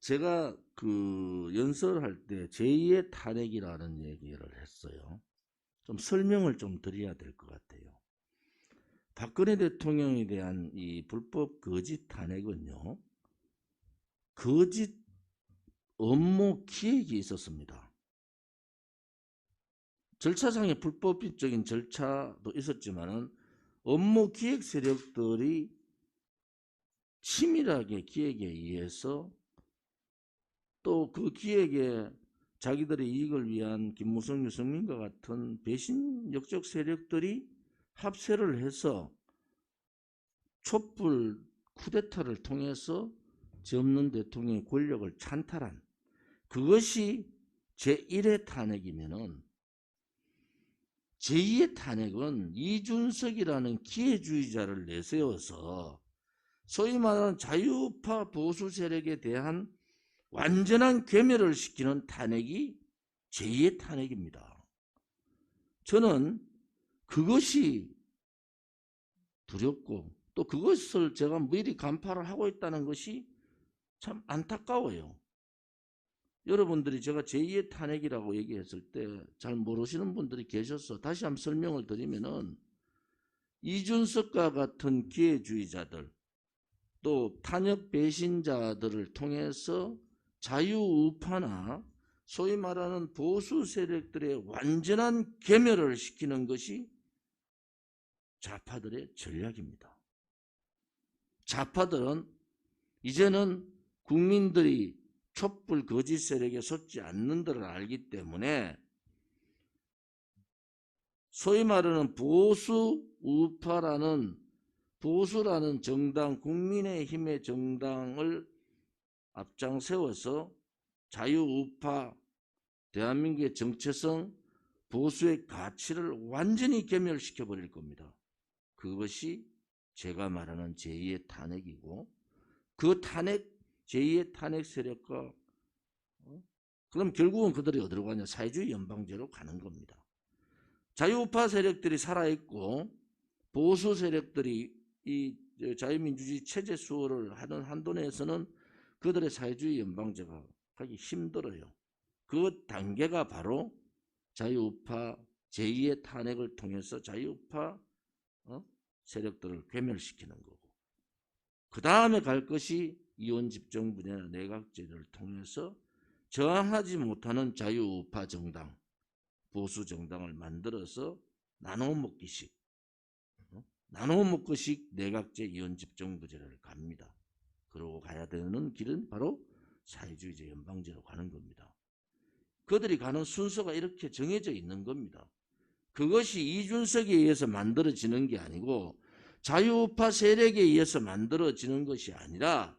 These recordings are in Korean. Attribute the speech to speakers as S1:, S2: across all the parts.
S1: 제가 그 연설할 때 제2의 탄핵이라는 얘기를 했어요. 좀 설명을 좀 드려야 될 것 같아요. 박근혜 대통령에 대한 이 불법 거짓 탄핵은요, 거짓 업무 기획이 있었습니다. 절차상의 불법적인 절차도 있었지만은 업무 기획 세력들이 치밀하게 기획에 의해서 또 그 기획에 자기들의 이익을 위한 김무성, 유승민과 같은 배신 역적 세력들이 합세를 해서 촛불 쿠데타를 통해서 전문 대통령의 권력을 찬탈한 그것이 제1의 탄핵이면은 제2의 탄핵은 이준석이라는 기회주의자를 내세워서 소위 말하는 자유파 보수 세력에 대한 완전한 괴멸을 시키는 탄핵이 제2의 탄핵입니다. 저는 그것이 두렵고 또 그것을 제가 미리 간파를 하고 있다는 것이 참 안타까워요. 여러분들이 제가 제2의 탄핵이라고 얘기했을 때 잘 모르시는 분들이 계셔서 다시 한번 설명을 드리면은 이준석과 같은 기회주의자들 또 탄핵 배신자들을 통해서 자유우파나 소위 말하는 보수 세력들의 완전한 괴멸을 시키는 것이 좌파들의 전략입니다. 좌파들은 이제는 국민들이 촛불 거짓 세력에 속지 않는 것을 알기 때문에 소위 말하는 보수라는 정당, 국민의힘의 정당을 앞장 세워서 자유우파, 대한민국의 정체성, 보수의 가치를 완전히 괴멸시켜 버릴 겁니다. 그것이 제가 말하는 제2의 탄핵이고 그 탄핵, 제2의 탄핵 세력과 그럼 결국은 그들이 어디로 가냐? 사회주의 연방제로 가는 겁니다. 자유우파 세력들이 살아있고 보수 세력들이 이 자유민주주의 체제 수호를 하는 한도 내에서는 그들의 사회주의 연방제가 가기 힘들어요. 그 단계가 바로 자유우파 제2의 탄핵을 통해서 자유우파 세력들을 괴멸시키는 거고 그 다음에 갈 것이 이원집정부나 내각제를 통해서 저항하지 못하는 자유우파 정당, 보수 정당을 만들어서 나눠먹기식 내각제 이원집정부제를 갑니다. 그러고 가야 되는 길은 바로 사회주의제 연방제로 가는 겁니다. 그들이 가는 순서가 이렇게 정해져 있는 겁니다. 그것이 이준석에 의해서 만들어지는 게 아니고 자유우파 세력에 의해서 만들어지는 것이 아니라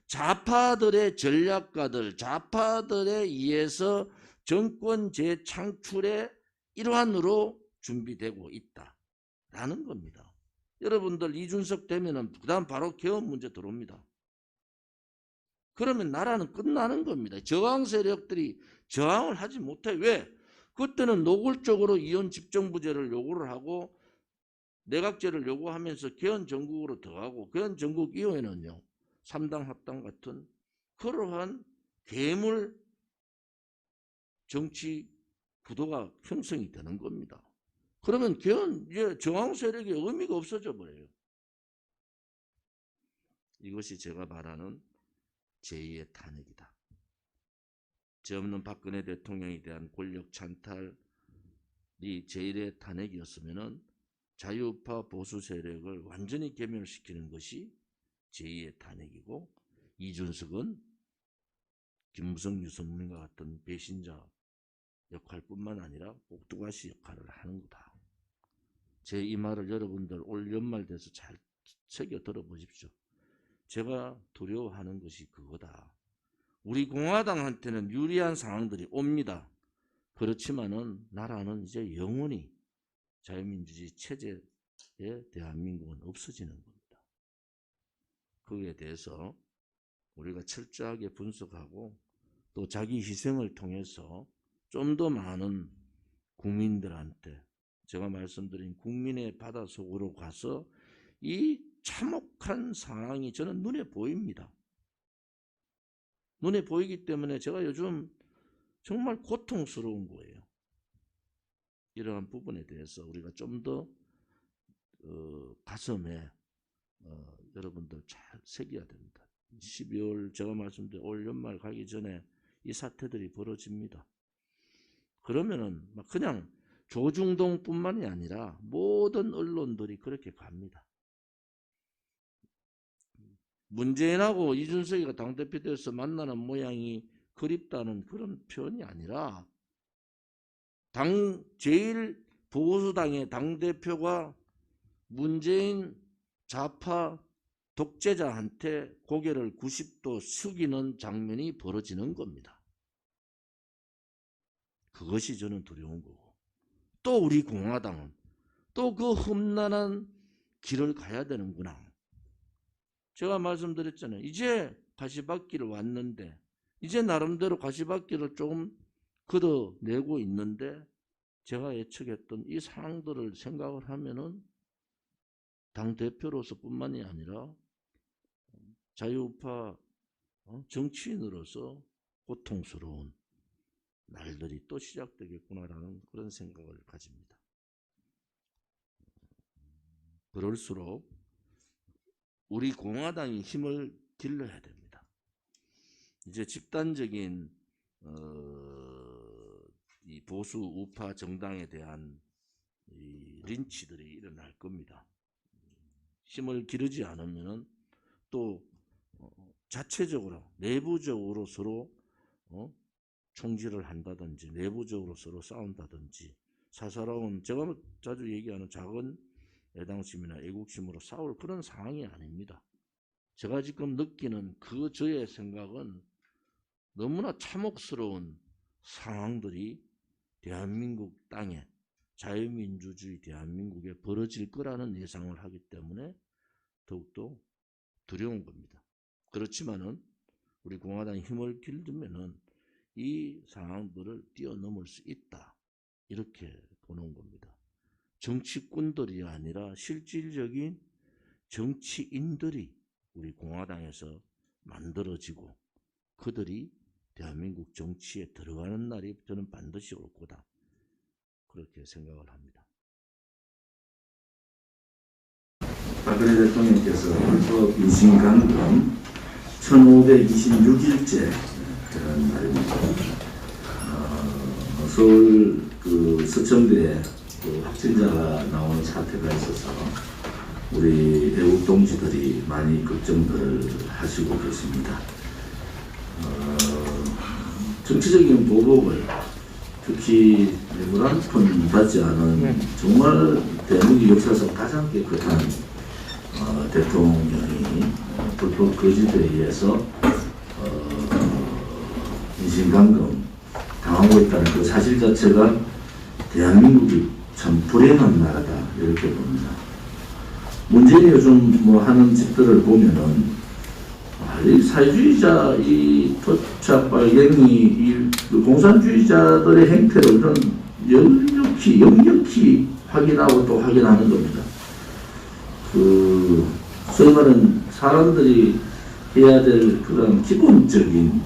S1: 좌파들의 전략가들, 좌파들에 의해서 정권 재창출의 일환으로 준비되고 있다라는 겁니다. 여러분들 이준석 되면은 그다음 바로 개헌 문제 들어옵니다. 그러면 나라는 끝나는 겁니다. 저항 세력들이 저항을 하지 못해. 왜? 그때는 노골적으로 이원 집정부제를 요구를 하고 내각제를 요구하면서 개헌 전국으로 들어가고 개헌 전국 이후에는요. 3당 합당 같은 그러한 괴물 정치 구도가 형성이 되는 겁니다. 그러면 개헌 저항 세력의 의미가 없어져 버려요. 이것이 제가 말하는 제2의 탄핵이다. 죄 없는 박근혜 대통령에 대한 권력 찬탈이 제1의 탄핵이었으면은 자유우파 보수 세력을 완전히 괴멸시키는 것이 제2의 탄핵이고 이준석은 김무성, 유승민과 같은 배신자 역할뿐만 아니라 꼭두가시 역할을 하는 거다. 제 이 말을 여러분들 올 연말 돼서 잘 새겨 들어보십시오. 제가 두려워하는 것이 그거다. 우리 공화당한테는 유리한 상황들이 옵니다. 그렇지만은 나라는 이제 영원히 자유민주주의 체제에 대한민국은 없어지는 겁니다. 거기에 대해서 우리가 철저하게 분석하고 또 자기 희생을 통해서 좀 더 많은 국민들한테 제가 말씀드린 국민의 바다 속으로 가서 이 참혹한 상황이 저는 눈에 보입니다. 눈에 보이기 때문에 제가 요즘 정말 고통스러운 거예요. 이러한 부분에 대해서 우리가 좀 더 가슴에 여러분들 잘 새겨야 됩니다. 12월 제가 말씀드린 올 연말 가기 전에 이 사태들이 벌어집니다. 그러면은 막 그냥 조중동뿐만이 아니라 모든 언론들이 그렇게 갑니다. 문재인하고 이준석이가 당대표 돼서 만나는 모양이 그립다는 그런 표현이 아니라 제일 보수당의 당대표가 문재인 좌파 독재자한테 고개를 90도 숙이는 장면이 벌어지는 겁니다. 그것이 저는 두려운 거고, 또 우리 공화당은 또 그 험난한 길을 가야 되는구나. 제가 말씀드렸잖아요. 이제 가시밭길을 왔는데 이제 나름대로 가시밭길을 조금 걷어내고 있는데 제가 예측했던 이 상황들을 생각을 하면은 당대표로서 뿐만이 아니라 자유우파 정치인으로서 고통스러운 날들이 또 시작되겠구나라는 그런 생각을 가집니다. 그럴수록 우리 공화당이 힘을 길러야 됩니다. 이제 집단적인 이 보수 우파 정당에 대한 이 린치들이 일어날 겁니다. 힘을 기르지 않으면은 또 자체적으로 내부적으로 서로 총질을 한다든지 내부적으로 서로 싸운다든지 사사로운 제가 자주 얘기하는 작은 애당심이나 애국심으로 싸울 그런 상황이 아닙니다. 제가 지금 느끼는 그 저의 생각은 너무나 참혹스러운 상황들이 대한민국 땅에 자유민주주의 대한민국에 벌어질 거라는 예상을 하기 때문에 더욱더 두려운 겁니다. 그렇지만은 우리 공화당이 힘을 길들면은 이 상황들을 뛰어넘을 수 있다. 이렇게 보는 겁니다. 정치꾼들이 아니라 실질적인 정치인들이 우리 공화당에서 만들어지고 그들이 대한민국 정치에 들어가는 날이 저는 반드시 올 거다. 그렇게 생각을 합니다.
S2: 박근혜 대통령께서 헌법 인신강금 1526일째 그런 날입니다. 서울 그 서청대에 그 확진자가 나오는 사태가 있어서 우리 애국 동지들이 많이 걱정들을 하시고 계십니다. 정치적인 보복을 특히 물 한 푼 받지 않은 정말 대한민국 역사상 가장 깨끗한 대통령이 불법 거짓에 의해서 인신강금 당하고 있다는 그 사실 자체가 대한민국이 참 불행한 나라다 이렇게 봅니다. 문재인이 요즘 뭐 하는 짓들을 보면은 이 사회주의자 이 토착 빨갱이 이 공산주의자들의 행태를 역력히 확인하고 또 확인하는 겁니다. 그 소위 말하는 사람들이 해야 될 그런 기본적인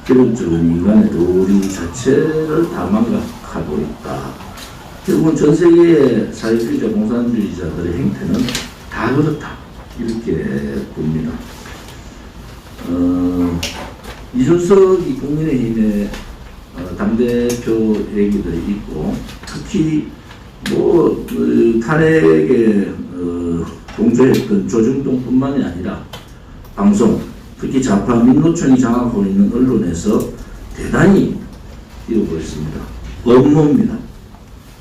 S2: 기본적인 인간의 도리 자체를 다 망각하고 있다. 결국은 전 세계의 사회주의자, 공산주의자들의 행태는 다 그렇다. 이렇게 봅니다. 이준석이 국민의힘의 당대표 얘기들이 있고, 특히 뭐 탄핵에 동조했던 조중동뿐만이 아니라 방송, 특히 좌파 민노총이 장악하고 있는 언론에서 대단히 띄우고 있습니다. 업무입니다.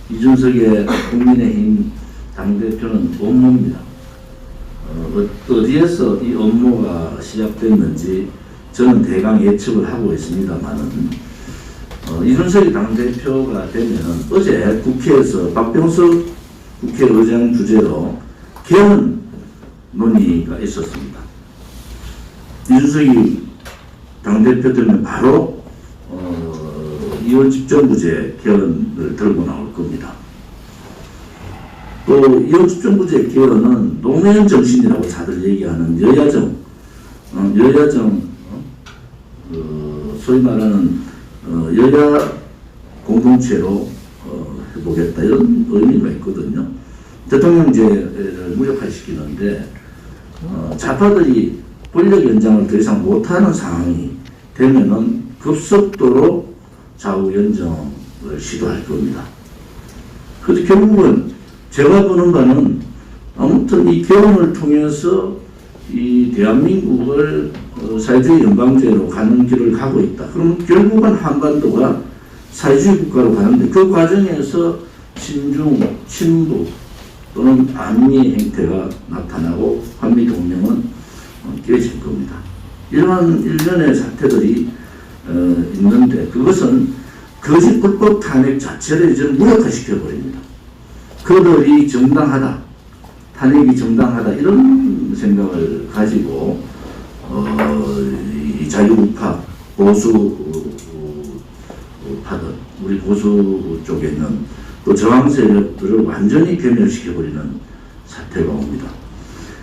S2: 이준석의 국민의힘 당대표는 업무입니다. 어디에서 이 업무가 시작됐는지 저는 대강 예측을 하고 있습니다만은 이준석이 당대표가 되면 어제 국회에서 박병석 국회의장 주재로 개헌 논의가 있었습니다. 이준석이 당대표 되면 바로 2월 집정부제 개헌을 들고 나올 겁니다. 또 2월 집정부제 개헌은 노무현 정신이라고 다들 얘기하는 여야정 소위 말하는 여야 공동체로 해보겠다 이런 의미가 있거든요. 대통령제를 무력화시키는데 좌파들이 권력 연장을 더 이상 못하는 상황이 되면은 급속도로 좌우 연정을 시도할 겁니다. 그래서 결국은 제가 보는 바는 아무튼 이 개헌을 통해서 이 대한민국을 사회주의 연방제로 가는 길을 가고 있다. 그럼 결국은 한반도가 사회주의 국가로 가는데 그 과정에서 친중, 친북 또는 반미 행태가 나타나고 한미동맹은 깨질 겁니다. 이러한 일련의 사태들이 있는데 그것은 거짓 불법 탄핵 자체를 이제 무력화시켜버립니다. 그들이 정당하다, 탄핵이 정당하다 이런 생각을 가지고 이 자유우파 보수파들, 우리 보수 쪽에 있는 또 저항 세력들을 완전히 괴멸시켜버리는 사태가 옵니다.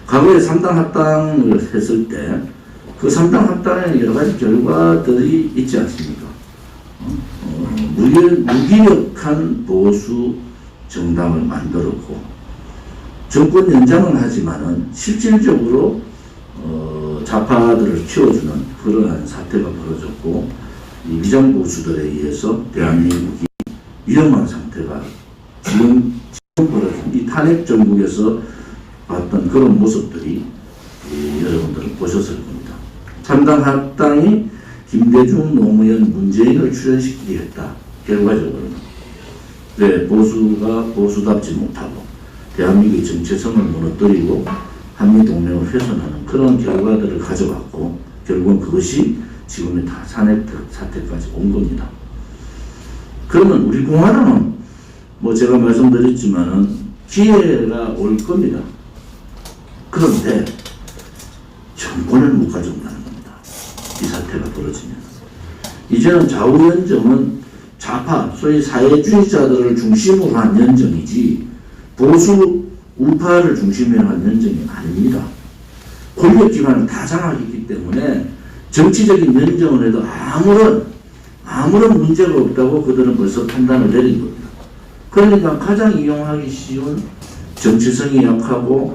S2: 과거에 3당 합당을 했을 때 그 3당 합당에 여러 가지 결과들이 있지 않습니까? 무기력한 보수 정당을 만들었고 정권 연장은 하지만은 실질적으로 좌파들을 키워주는 그러한 사태가 벌어졌고 이 위장보수들에 의해서 대한민국이 위험한 상태가 지금 벌어진 이 탄핵 정국에서 봤던 그런 모습들이 여러분들은 보셨을 겁니다. 3당 합당이 김대중, 노무현, 문재인을 출연시키게 했다. 결과적으로는. 네, 보수가 보수답지 못하고 대한민국의 정체성을 무너뜨리고 한미동맹을 훼손하는 그런 결과들을 가져갔고 결국은 그것이 지금의 탄핵 사태까지 온 겁니다. 그러면 우리 공화당은 뭐 제가 말씀드렸지만은 기회가 올 겁니다. 그런데 정권을 못 가져온다는 겁니다. 이 사태가 벌어지면. 이제는 좌우 연정은 좌파, 소위 사회주의자들을 중심으로 한 연정이지 보수 우파를 중심으로 한 연정이 아닙니다. 권력기관을 다 장악했기 때문에 정치적인 연정을 해도 아무런 문제가 없다고 그들은 벌써 판단을 내린 겁니다. 그러니까 가장 이용하기 쉬운 정치성이 약하고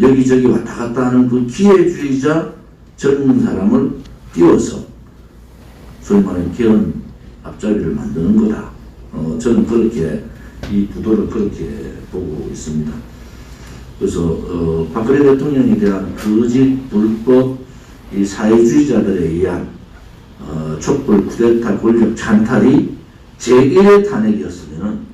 S2: 여기저기 왔다 갔다 하는 그 기회주의자 젊은 사람을 띄워서 소위 말하는 개헌 앞잡이를 만드는 거다. 저는 그렇게 이 구도를 그렇게 보고 있습니다. 그래서 박근혜 대통령에 대한 거짓 불법 이 사회주의자들에 의한 촛불 쿠데타 권력 찬탈이 제1의 탄핵이었으면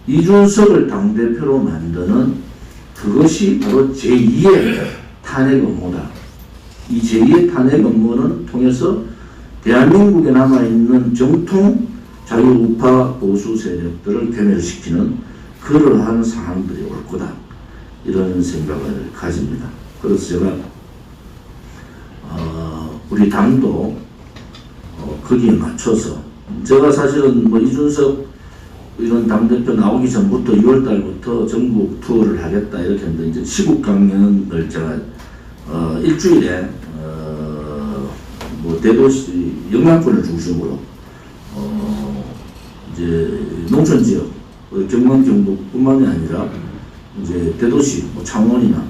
S2: 이준석을 당대표로 만드는 그것이 바로 제2의 탄핵 업무다. 이 제2의 탄핵 업무는 통해서 대한민국에 남아있는 정통 자유우파 보수 세력들을 괴멸시키는 그러한 상황들이 올 거다. 이런 생각을 가집니다. 그래서 제가 우리 당도 거기에 맞춰서 제가 사실은 뭐 이준석 이런 당대표 나오기 전부터 6월 달부터 전국 투어를 하겠다 이렇게 했는데 이제 시국 강연을 제가 일주일에 뭐 대도시 영남권을 중심으로 이제 농촌 지역 경남 경북뿐만이 아니라 이제 대도시 뭐 창원이나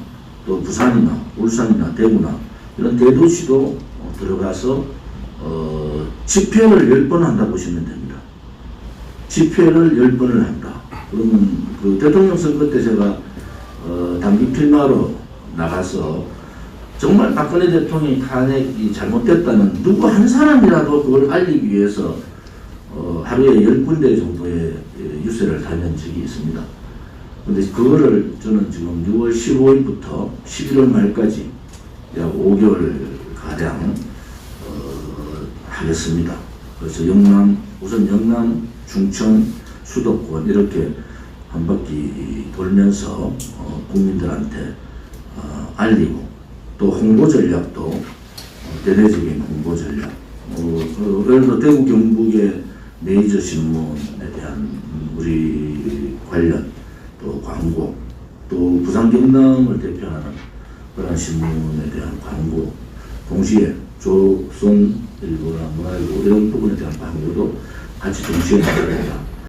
S2: 또 부산이나 울산이나 대구나 이런 대도시도 들어가서 집회를 10번 한다 보시면 됩니다. 집회를 10번을 한다. 그러면 그 대통령 선거 때 제가 단기 필마로 나가서 정말 박근혜 대통령이 탄핵이 잘못됐다는 누구 한 사람이라도 그걸 알리기 위해서 하루에 10군데 정도의 유세를 다닌 적이 있습니다. 근데 그거를 저는 지금 6월 15일부터 11월 말까지 약 5개월 가량 하겠습니다. 그래서 우선 영남, 충청, 수도권 이렇게 한 바퀴 돌면서 국민들한테 알리고 또 홍보 전략도 대대적인 홍보 전략. 예를 들어 대구 경북의 메이저 신문에 대한 우리 관련 또 광고, 또 부산 경남을 대표하는 그런 신문에 대한 광고, 동시에 조선 일부나 문화일보 이런 부분에 대한 방류도 같이 동시에 나가야 된다.